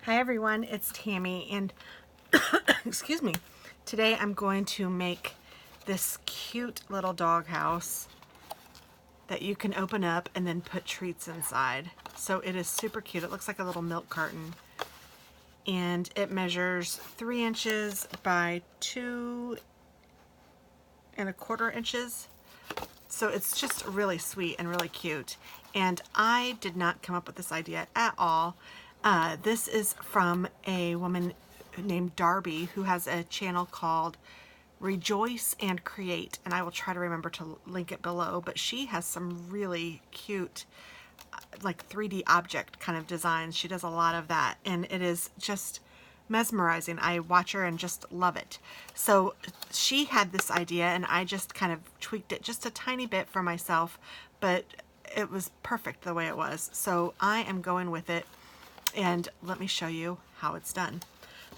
Hi everyone, it's Tammy and excuse me. Today I'm going to make this cute little doghouse that you can open up and then put treats inside. So it is super cute. It looks like a little milk carton and it measures 3 inches by 2¼ inches. So it's just really sweet and really cute. And I did not come up with this idea at all. This is from a woman named Darby who has a channel called Rejoice and Create, and I will try to remember to link it below, but she has some really cute like 3D object kind of designs. She does a lot of that and it is just mesmerizing. I watch her and just love it. So she had this idea and I just kind of tweaked it just a tiny bit for myself, but it was perfect the way it was. So I am going with it. And let me show you how it's done.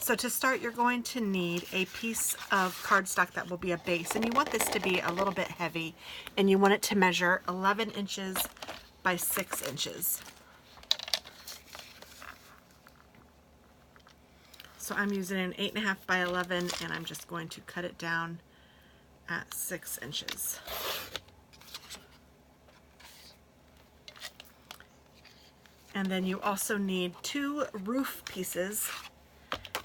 So to start, you're going to need a piece of cardstock that will be a base. And you want this to be a little bit heavy. And you want it to measure 11 inches by 6 inches. So I'm using an 8.5 by 11 and I'm just going to cut it down at 6 inches. And then you also need 2 roof pieces,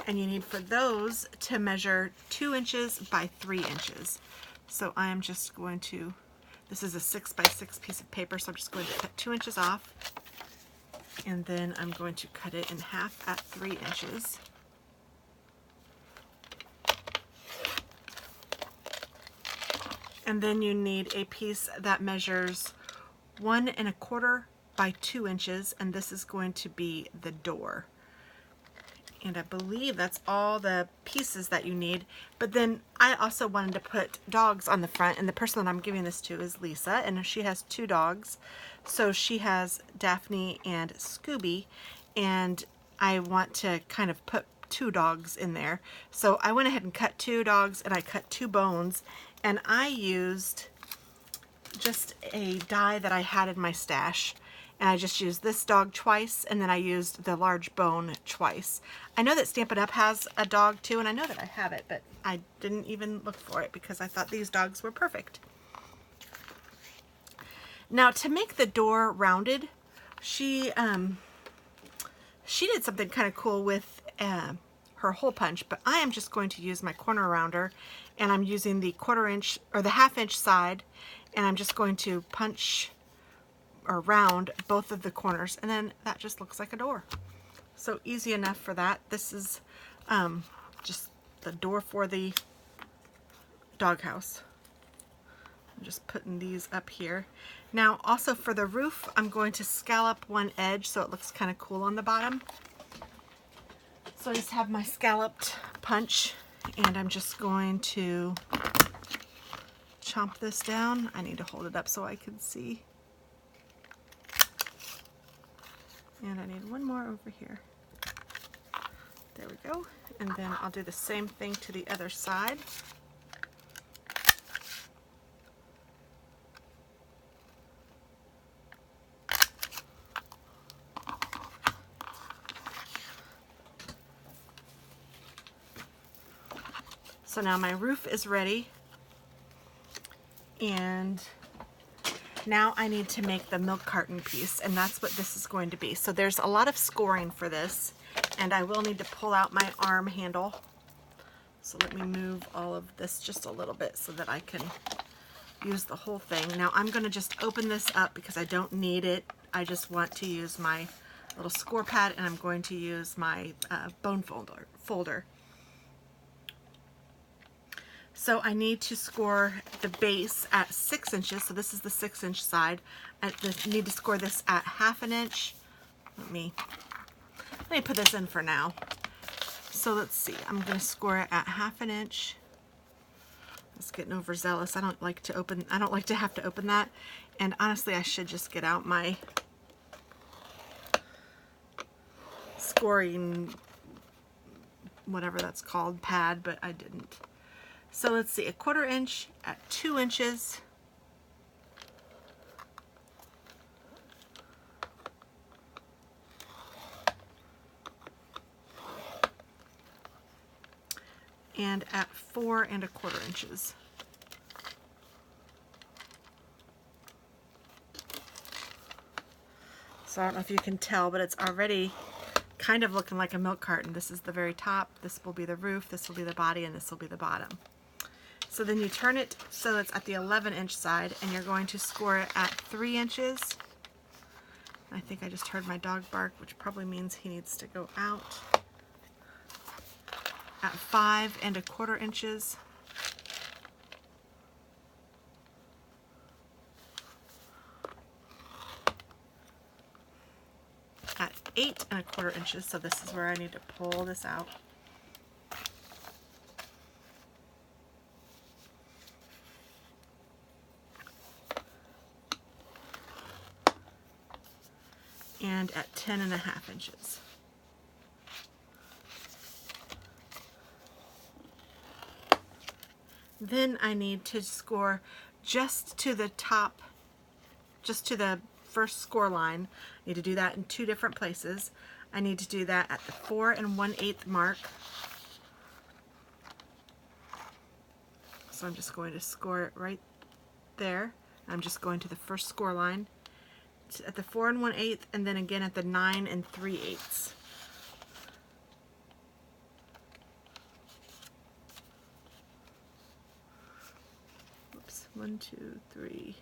and you need for those to measure 2 inches by 3 inches. So I am just going to, this is a 6 by 6 piece of paper, so I'm just going to cut 2 inches off, and then I'm going to cut it in half at 3 inches. And then you need a piece that measures 1¼ by 2 inches, and this is going to be the door. And I believe that's all the pieces that you need. But then I also wanted to put dogs on the front, and the person that I'm giving this to is Lisa, and she has 2 dogs. So she has Daphne and Scooby, and I want to kind of put 2 dogs in there. So I went ahead and cut 2 dogs, and I cut 2 bones, and I used just a die that I had in my stash. And I just used this dog twice, and then I used the large bone twice. I know that Stampin' Up! Has a dog too, and I know that I have it, but I didn't even look for it because I thought these dogs were perfect. Now to make the door rounded, she did something kind of cool with her hole punch, but I am just going to use my corner rounder, and I'm using the 1/4 inch or the 1/2 inch side, and I'm just going to punch or round both of the corners, and then that just looks like a door. So easy enough for that. This is just the door for the doghouse. I'm just putting these up here. Now also for the roof, I'm going to scallop one edge so it looks kind of cool on the bottom. So I just have my scalloped punch, and I'm just going to chomp this down. I need to hold it up so I can see. And I need one more over here. There we go. And then I'll do the same thing to the other side. So now my roof is ready. And now I need to make the milk carton piece, and that's what this is going to be. So there's a lot of scoring for this, and I will need to pull out my arm handle. So let me move all of this just a little bit so that I can use the whole thing. Now I'm going to just open this up because I don't need it. I just want to use my little score pad, and I'm going to use my bone folder. So I need to score the base at 6 inches. So this is the 6 inch side. I need to score this at 1/2 inch. Let me put this in for now. So let's see. I'm going to score it at 1/2 inch. It's getting overzealous. I don't like to have to open that. And honestly, I should just get out my scoring, whatever that's called, pad, but I didn't. So let's see, 1/4 inch at 2 inches. and at 4 1/4 inches. So I don't know if you can tell, but it's already kind of looking like a milk carton. This is the very top, this will be the roof, this will be the body, and this will be the bottom. So then you turn it so it's at the 11-inch side, and you're going to score it at 3 inches. I think I just heard my dog bark, which probably means he needs to go out. At 5 1/4 inches. At 8 1/4 inches, so this is where I need to pull this out. And at 10 1/2 inches. Then I need to score just to the top, just to the first score line. I need to do that in 2 different places. I need to do that at the 4 1/8 mark. So I'm just going to score it right there. I'm just going to the first score line at the 4 1/8, and then again at the 9 3/8. Oops, 1, 2, 3.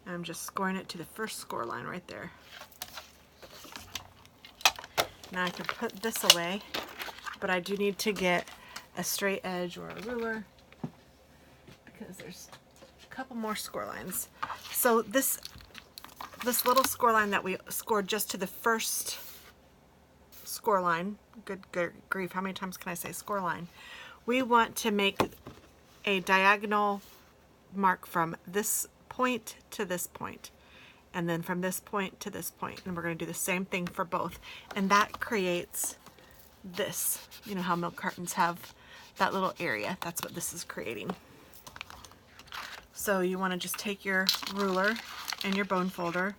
I'm just scoring it to the first score line right there. Now I can put this away, but I do need to get a straight edge or a ruler because there's a couple more score lines. So this little score line that we scored just to the first score line, good grief, how many times can I say score line? We want to make a diagonal mark from this point to this point, and then from this point to this point, and we're going to do the same thing for both, and that creates this. You know how milk cartons have that little area? That's what this is creating. So you want to just take your ruler and your bone folder,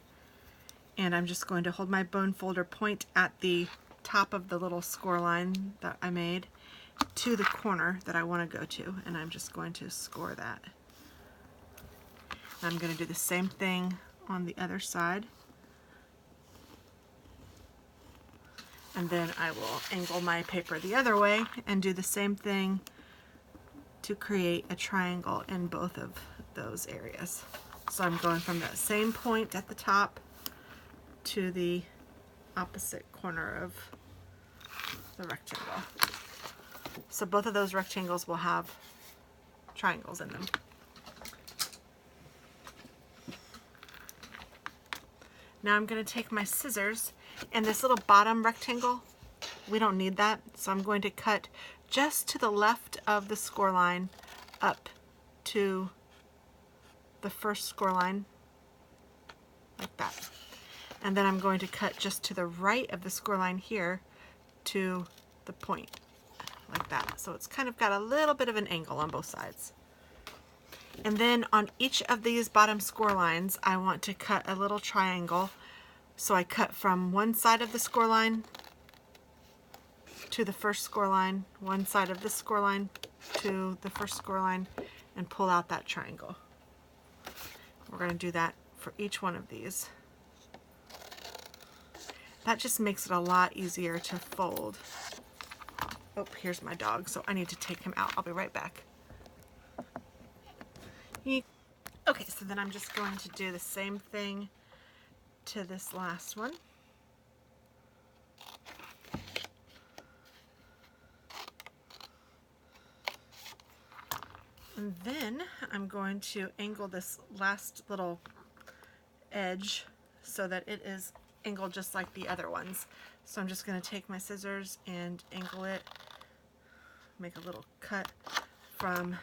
and I'm just going to hold my bone folder point at the top of the little score line that I made to the corner that I want to go to, and I'm just going to score that. I'm going to do the same thing on the other side, and then I will angle my paper the other way and do the same thing to create a triangle in both of those areas. So I'm going from that same point at the top to the opposite corner of the rectangle. So both of those rectangles will have triangles in them. Now I'm going to take my scissors, and this little bottom rectangle, we don't need that, so I'm going to cut just to the left of the score line up to the first score line, like that. And then I'm going to cut just to the right of the score line here to the point, like that. So it's kind of got a little bit of an angle on both sides. And then on each of these bottom score lines, I want to cut a little triangle. So I cut from one side of the score line to the first score line, one side of this score line to the first score line, and pull out that triangle. We're going to do that for each one of these. That just makes it a lot easier to fold. Oh, here's my dog, so I need to take him out. I'll be right back. Okay, so then I'm just going to do the same thing to this last one. And then I'm going to angle this last little edge so that it is angled just like the other ones. So I'm just going to take my scissors and angle it, make a little cut from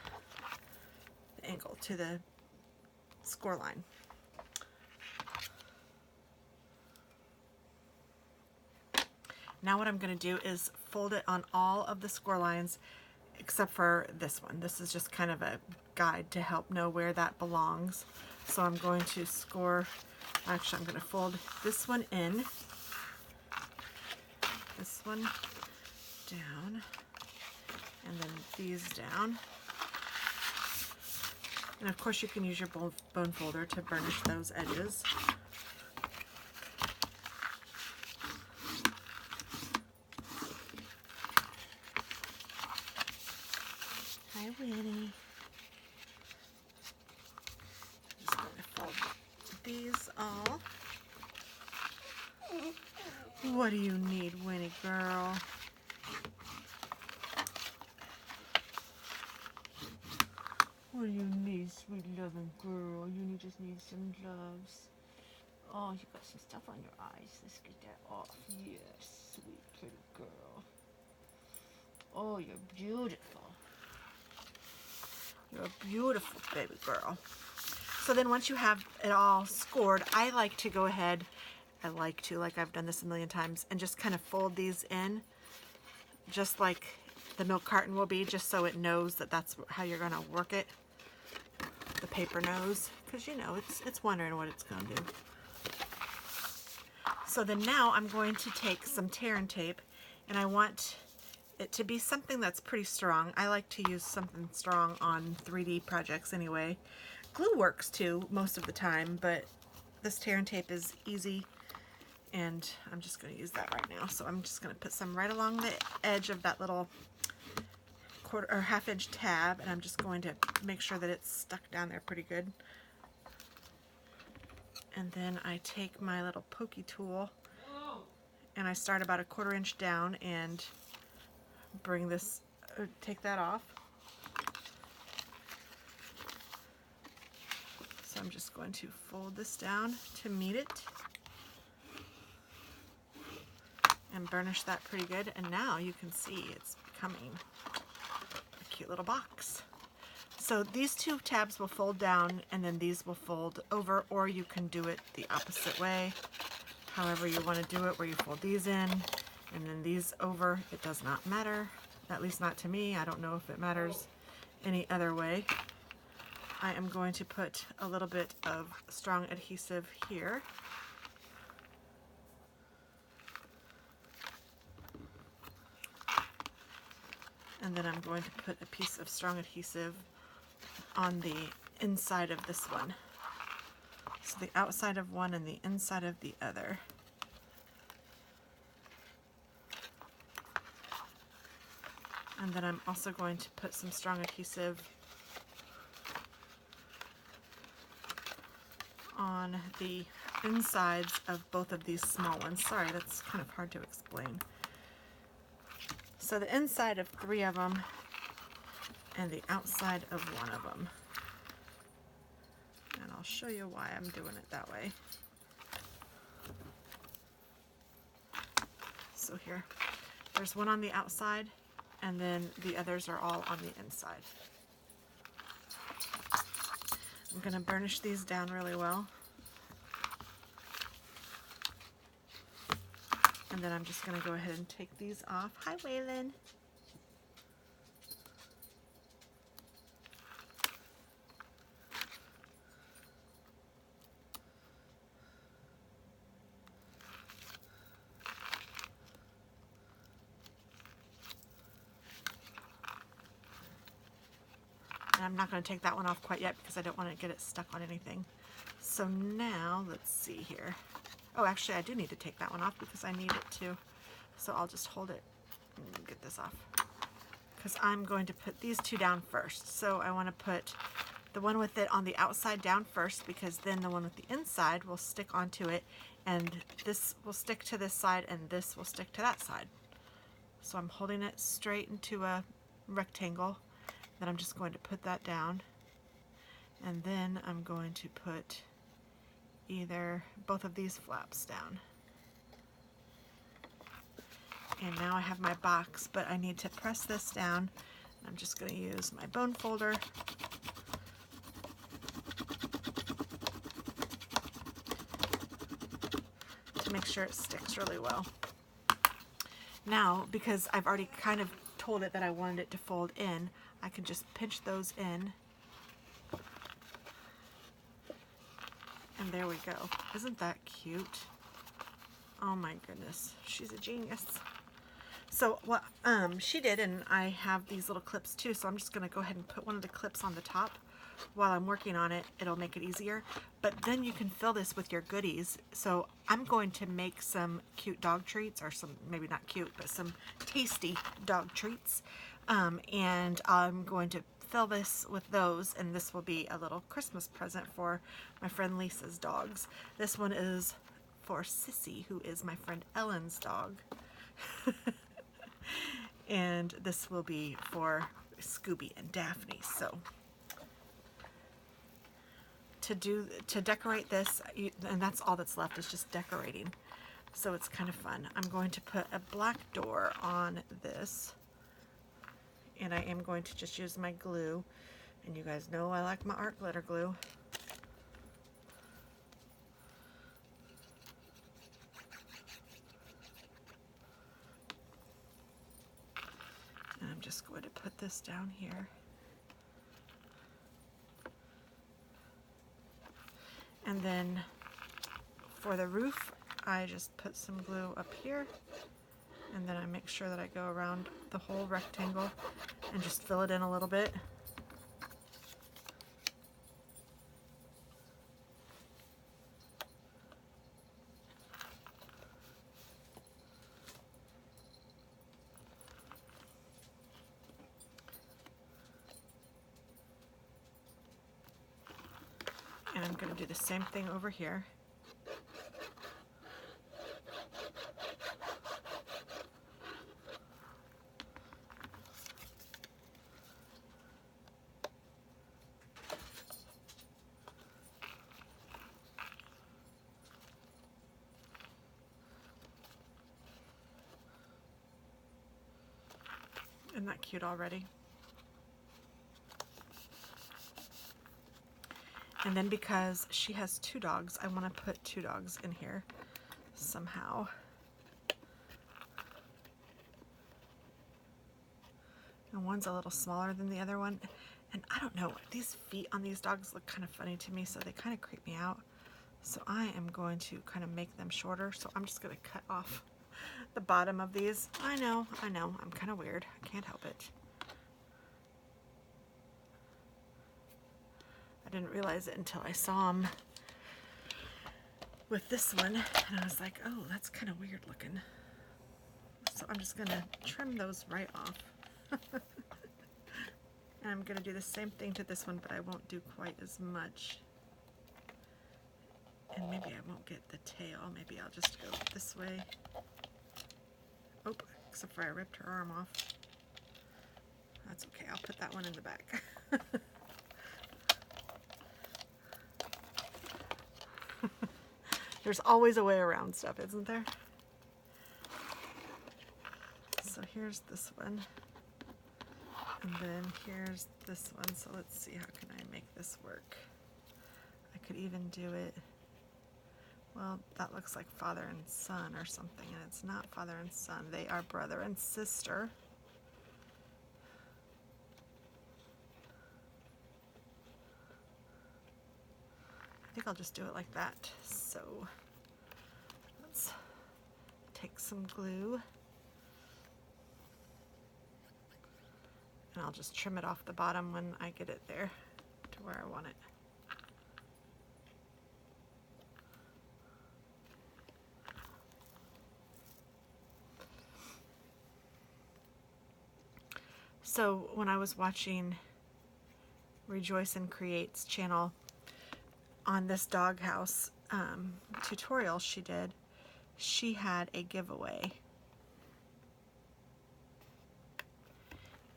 the angle to the score line. Now what I'm going to do is fold it on all of the score lines except for this one. This is just kind of a guide to help know where that belongs. So I'm going to score, actually I'm going to fold this one in, this one down, and then these down. And of course you can use your bone folder to burnish those edges. Hi, Winnie. Just going to fold these all. What do you need, Winnie girl? What do you need, sweet loving girl? You just need some gloves. Oh, you got some stuff on your eyes. Let's get that off. Yes, sweet little girl. Oh, you're beautiful. You're a beautiful baby girl. So then once you have it all scored, I like to go ahead, like I've done this a million times, and just kind of fold these in, just like the milk carton will be, just so it knows that that's how you're going to work it. The paper knows, because you know, it's wondering what it's going to do. So then now I'm going to take some tear and tape, and I want it to be something that's pretty strong. I like to use something strong on 3D projects anyway. Glue works too most of the time, but this tear and tape is easy, and I'm just going to use that right now. So I'm just going to put some right along the edge of that little quarter or half-inch tab, and I'm just going to make sure that it's stuck down there pretty good. And then I take my little pokey tool and I start about a 1/4 inch down and bring this, take that off. So I'm just going to fold this down to meet it and burnish that pretty good. And now you can see it's becoming a cute little box. So these two tabs will fold down and then these will fold over, or you can do it the opposite way. However you want to do it, where you fold these in and then these over, it does not matter. At least not to me. I don't know if it matters any other way. I am going to put a little bit of strong adhesive here. And then I'm going to put a piece of strong adhesive on the inside of this one. So the outside of one and the inside of the other. And then I'm also going to put some strong adhesive on the insides of both of these small ones. Sorry, that's kind of hard to explain. So the inside of 3 of them and the outside of 1 of them. And I'll show you why I'm doing it that way. So here, there's one on the outside, and then the others are all on the inside. I'm going to burnish these down really well. And then I'm just going to go ahead and take these off. Hi, Waylon. And I'm not going to take that one off quite yet because I don't want to get it stuck on anything. So now, let's see here. Oh, actually, I do need to take that one off because I need it too. So I'll just hold it and get this off. Because I'm going to put these 2 down first. So I want to put the one with it on the outside down first, because then the one with the inside will stick onto it, and this will stick to this side and this will stick to that side. So I'm holding it straight into a rectangle. Then I'm just going to put that down, and then I'm going to put either both of these flaps down. And now I have my box, but I need to press this down. I'm just going to use my bone folder to make sure it sticks really well. Now, because I've already kind of told it that I wanted it to fold in, I can just pinch those in. And there we go. Isn't that cute? Oh my goodness, she's a genius. So what she did, and I have these little clips too, so I'm just going to go ahead and put one of the clips on the top while I'm working on it. It'll make it easier. But then you can fill this with your goodies. So I'm going to make some cute dog treats, or some, maybe not cute, but some tasty dog treats. And I'm going to fill this with those, and this will be a little Christmas present for my friend Lisa's dogs. This one is for Sissy, who is my friend Ellen's dog. And this will be for Scooby and Daphne. So to decorate this, and that's all that's left, is just decorating. So it's kind of fun. I'm going to put a black door on this, and I am going to just use my glue. And you guys know I like my art glitter glue. And I'm just going to put this down here. And then for the roof, I just put some glue up here, and then I make sure that I go around the whole rectangle and just fill it in a little bit. And I'm going to do the same thing over here. Isn't that cute already? And then because she has two dogs, I want to put two dogs in here somehow. And one's a little smaller than the other one. And I don't know, these feet on these dogs look kind of funny to me, so they kind of creep me out. So I am going to kind of make them shorter. So I'm just going to cut off the bottom of these. I know, I'm kind of weird. I can't help it. I didn't realize it until I saw them with this one, and I was like, oh, that's kind of weird looking. So I'm just gonna trim those right off. And I'm gonna do the same thing to this one, but I won't do quite as much. And maybe I won't get the tail. Maybe I'll just go this way. Oh, except for I ripped her arm off. That's okay, I'll put that one in the back. There's always a way around stuff, isn't there? So here's this one. And then here's this one. So let's see, how can I make this work? I could even do it, well, that looks like father and son or something, and it's not father and son. They are brother and sister. I think I'll just do it like that. So let's take some glue, and I'll just trim it off the bottom when I get it there to where I want it. So when I was watching Rejoice and Create's channel, on this Doghouse tutorial she did, she had a giveaway.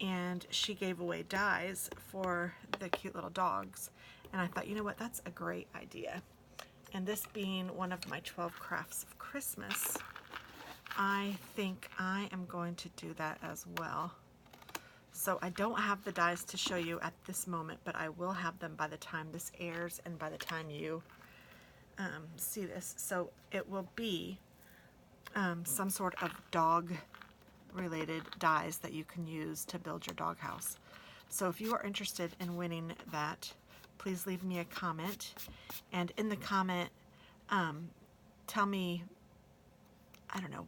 And she gave away dies for the cute little dogs. And I thought, you know what, that's a great idea. And this being one of my 12 crafts of Christmas, I think I am going to do that as well. So I don't have the dies to show you at this moment, but I will have them by the time this airs and by the time you see this. So it will be some sort of dog related dies that you can use to build your doghouse. So if you are interested in winning that, please leave me a comment, and in the comment tell me, I don't know,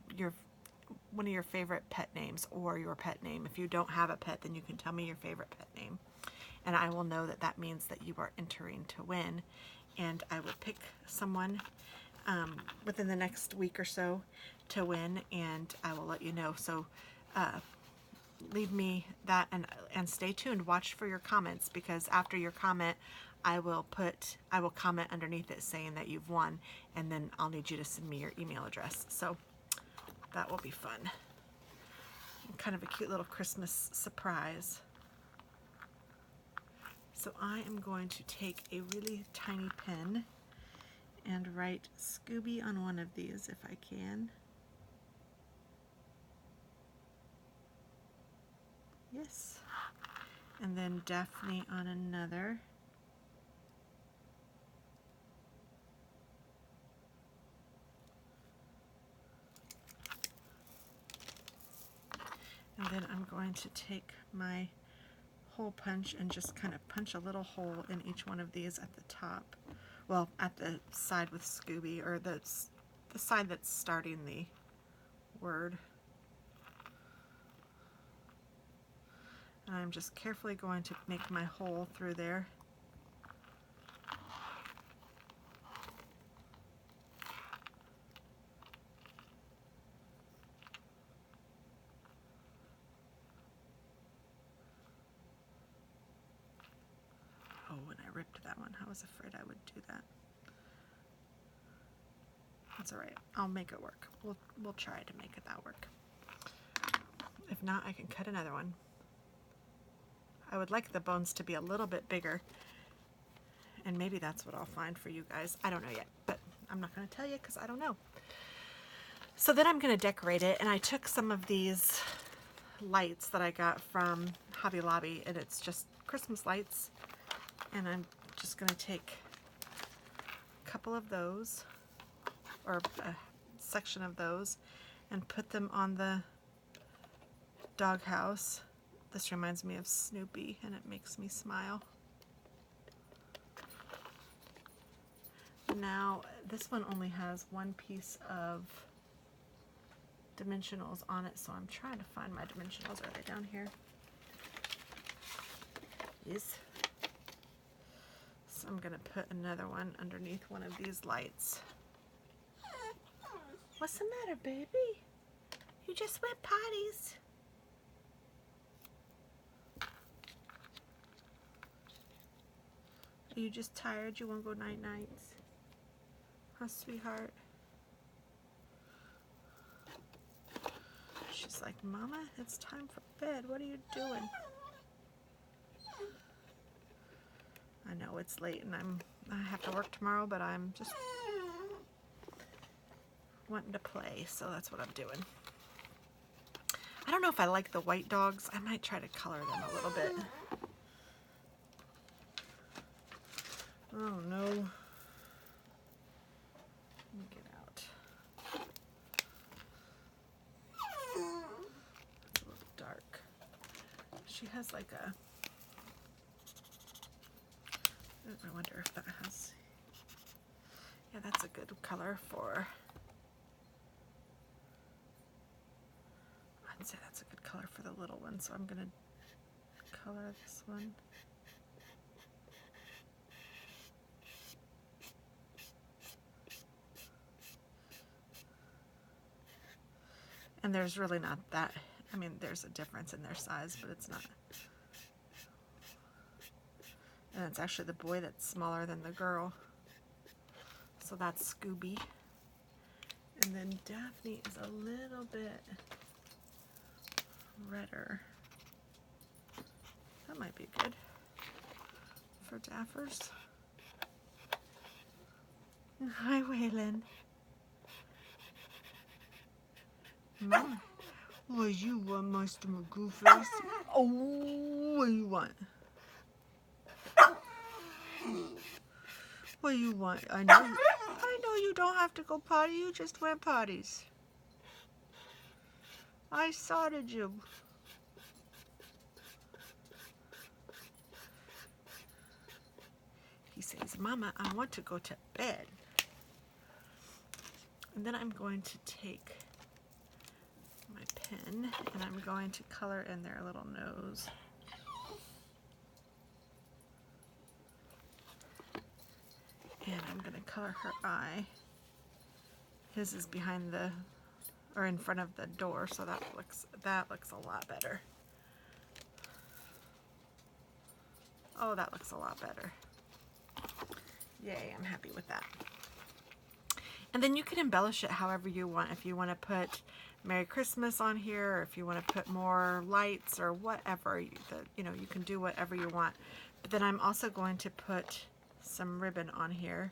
one of your favorite pet names or your pet name. If you don't have a pet, then you can tell me your favorite pet name. And I will know that that means that you are entering to win. And I will pick someone within the next week or so to win, and I will let you know. So leave me that, and stay tuned. Watch for your comments, because after your comment, I will comment underneath it saying that you've won, and then I'll need you to send me your email address. So that will be fun. Kind of a cute little Christmas surprise. So I am going to take a really tiny pen and write Scooby on one of these if I can. Yes. And then Daphne on another. And then I'm going to take my hole punch and just kind of punch a little hole in each one of these at the top. Well, at the side with Scooby, or the side that's starting the word. And I'm just carefully going to make my hole through there. Oh, and I ripped that one. I was afraid I would do that. That's all right. I'll make it work. We'll try to make that work. If not, I can cut another one. I would like the bones to be a little bit bigger, and maybe that's what I'll find for you guys. I don't know yet, but I'm not going to tell you because I don't know. So then I'm going to decorate it, and I took some of these lights that I got from Hobby Lobby, and it's just Christmas lights, and I'm just going to take a couple of those, or a section of those, and put them on the doghouse. This reminds me of Snoopy, and it makes me smile. Now, this one only has one piece of dimensionals on it, so I'm trying to find my dimensionals. Are they down here? Yes. So I'm going to put another one underneath one of these lights. What's the matter, baby? You just went potties. Are you just tired? You want to go night-nights? Huh, sweetheart? She's like, Mama, it's time for bed. What are you doing? I know it's late and I have to work tomorrow, but I'm just wanting to play, so that's what I'm doing. I don't know if I like the white dogs. I might try to color them a little bit. Oh no. Let me get out. It's a little dark. She has like a... I wonder if that has... Yeah, that's a good color for... I'd say that's a good color for the little one, so I'm going to color this one. And there's really not that, I mean, there's a difference in their size, but it's not. And it's actually the boy that's smaller than the girl. So that's Scooby. And then Daphne is a little bit redder. That might be good for Daffers. Hi, Waylon. Mom, what you want, Master McGoofers? Oh, what do you want? What do you want? I know you don't have to go potty. You just went potties. I started you. He says, Mama, I want to go to bed. And then I'm going to take my pen and I'm going to color in their little nose. And I'm going to color her eye. His is behind the, or in front of the door, so that looks a lot better. Oh, that looks a lot better. Yay, I'm happy with that. And then you can embellish it however you want. If you want to put Merry Christmas on here, or if you want to put more lights or whatever, you know, you can do whatever you want. But then I'm also going to put some ribbon on here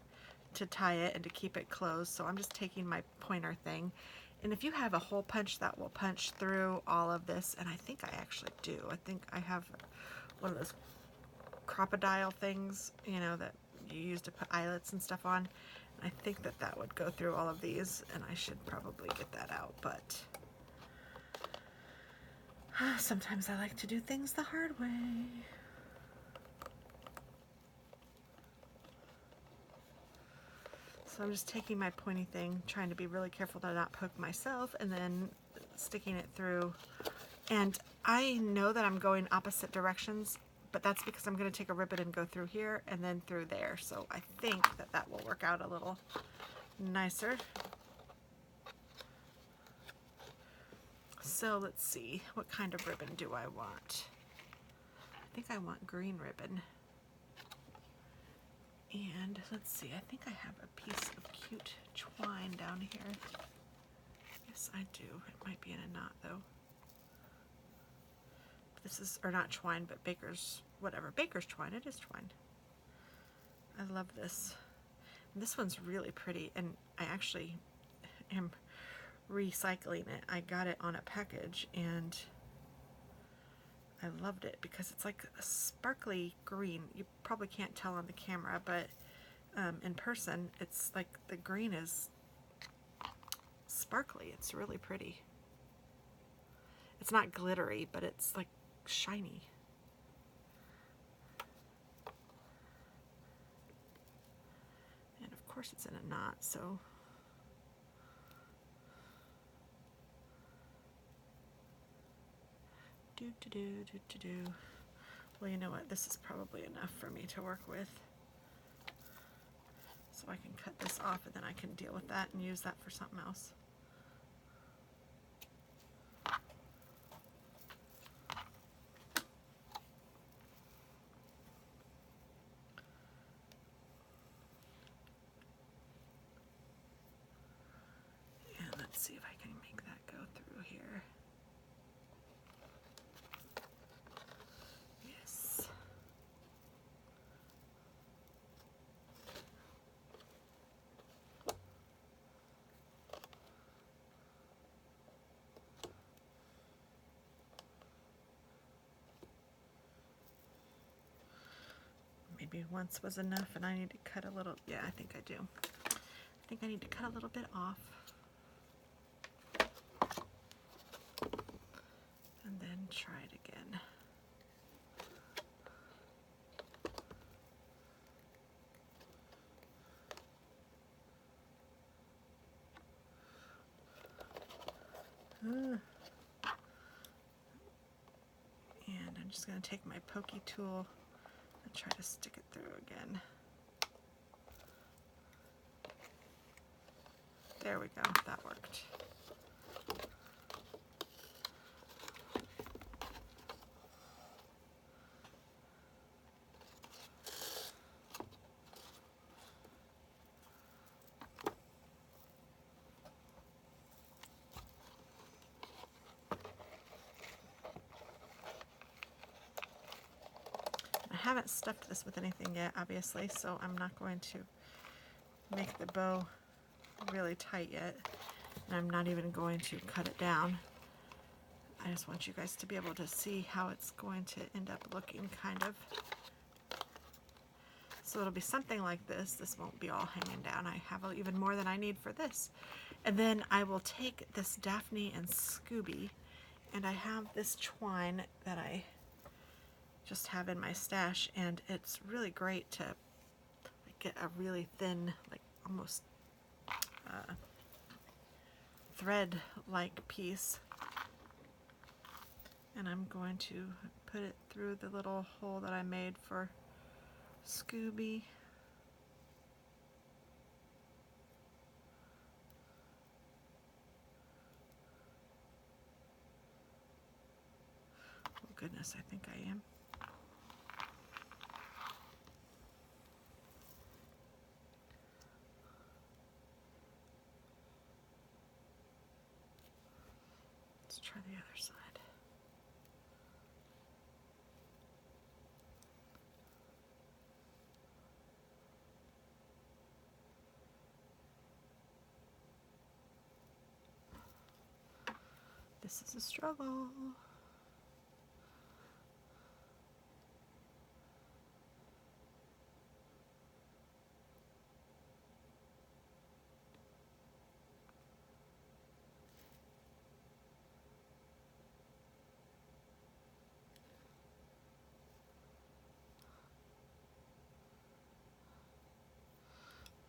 to tie it and to keep it closed. So I'm just taking my pointer thing. And if you have a hole punch that will punch through all of this, and I think I actually do. I think I have one of those crocodile things, you know, that you use to put eyelets and stuff on. I think that that would go through all of these, and I should probably get that out, but sometimes I like to do things the hard way. So I'm just taking my pointy thing, trying to be really careful to not poke myself, and then sticking it through. And I know that I'm going opposite directions, but that's because I'm going to take a ribbon and go through here and then through there. So I think that that will work out a little nicer. So let's see, what kind of ribbon do I want? I think I want green ribbon. And let's see, I think I have a piece of cute twine down here. Yes, I do. It might be in a knot though. This is, or not twine, but baker's, whatever. Baker's twine. It is twine. I love this. And this one's really pretty, and I actually am recycling it. I got it on a package, and I loved it because it's like a sparkly green. You probably can't tell on the camera, but in person, it's like the green is sparkly. It's really pretty. It's not glittery, but it's like shiny. And of course it's in a knot, so well, you know what, this is probably enough for me to work with, so I can cut this off and then I can deal with that and use that for something else. See if I can make that go through here. Yes. Maybe once was enough and I need to cut a little, yeah, I think I do. I think I need to cut a little bit off. And then try it again. And I'm just going to take my pokey tool and try to stick it through again. There we go, that worked. I haven't stuffed this with anything yet, obviously, so I'm not going to make the bow really tight yet, and I'm not even going to cut it down. I just want you guys to be able to see how it's going to end up looking, kind of. So it'll be something like this. This won't be all hanging down. I have even more than I need for this. And then I will take this Daphne and Scooby, and I have this twine that I just have in my stash, and it's really great to like, get a really thin, like almost thread-like piece And I'm going to put it through the little hole that I made for Scooby. Oh goodness, I think I am. Let's try the other side. This is a struggle.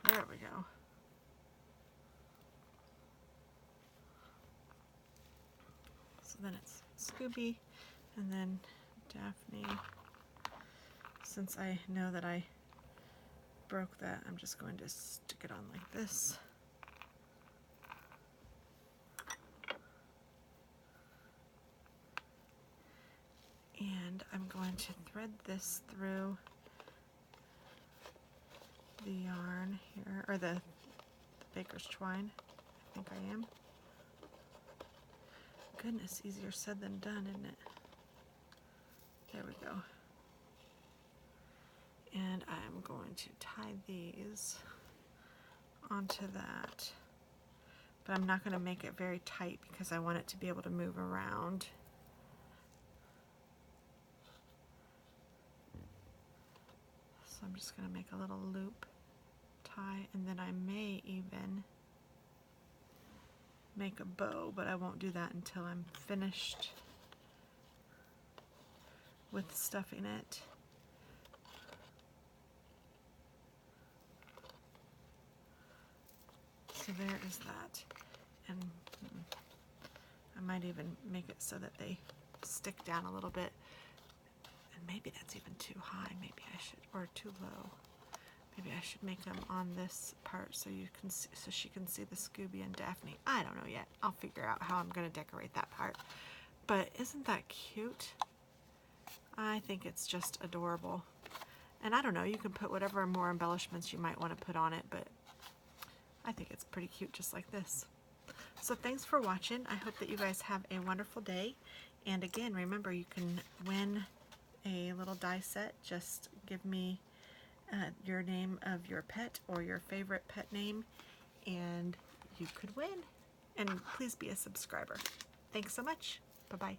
There we go. So then it's Scooby, and then Daphne. Since I know that I broke that, I'm just going to stick it on like this. And I'm going to thread this through the yarn here, or the baker's twine. I think I am. Goodness, easier said than done, isn't it? There we go. And I'm going to tie these onto that. But I'm not going to make it very tight because I want it to be able to move around. So I'm just going to make a little loop tie, and then I may even make a bow, but I won't do that until I'm finished with stuffing it. So there is that. And I might even make it so that they stick down a little bit. And maybe that's even too high. Maybe I should, or too low. Maybe I should make them on this part so you can see, so she can see the Scooby and Daphne. I don't know yet. I'll figure out how I'm going to decorate that part. But isn't that cute? I think it's just adorable. And I don't know, you can put whatever more embellishments you might want to put on it, but I think it's pretty cute just like this. So thanks for watching. I hope that you guys have a wonderful day. And again, remember, you can win a little die set. Just give me your name of your pet or your favorite pet name, and you could win. And please be a subscriber. Thanks so much. Bye-bye.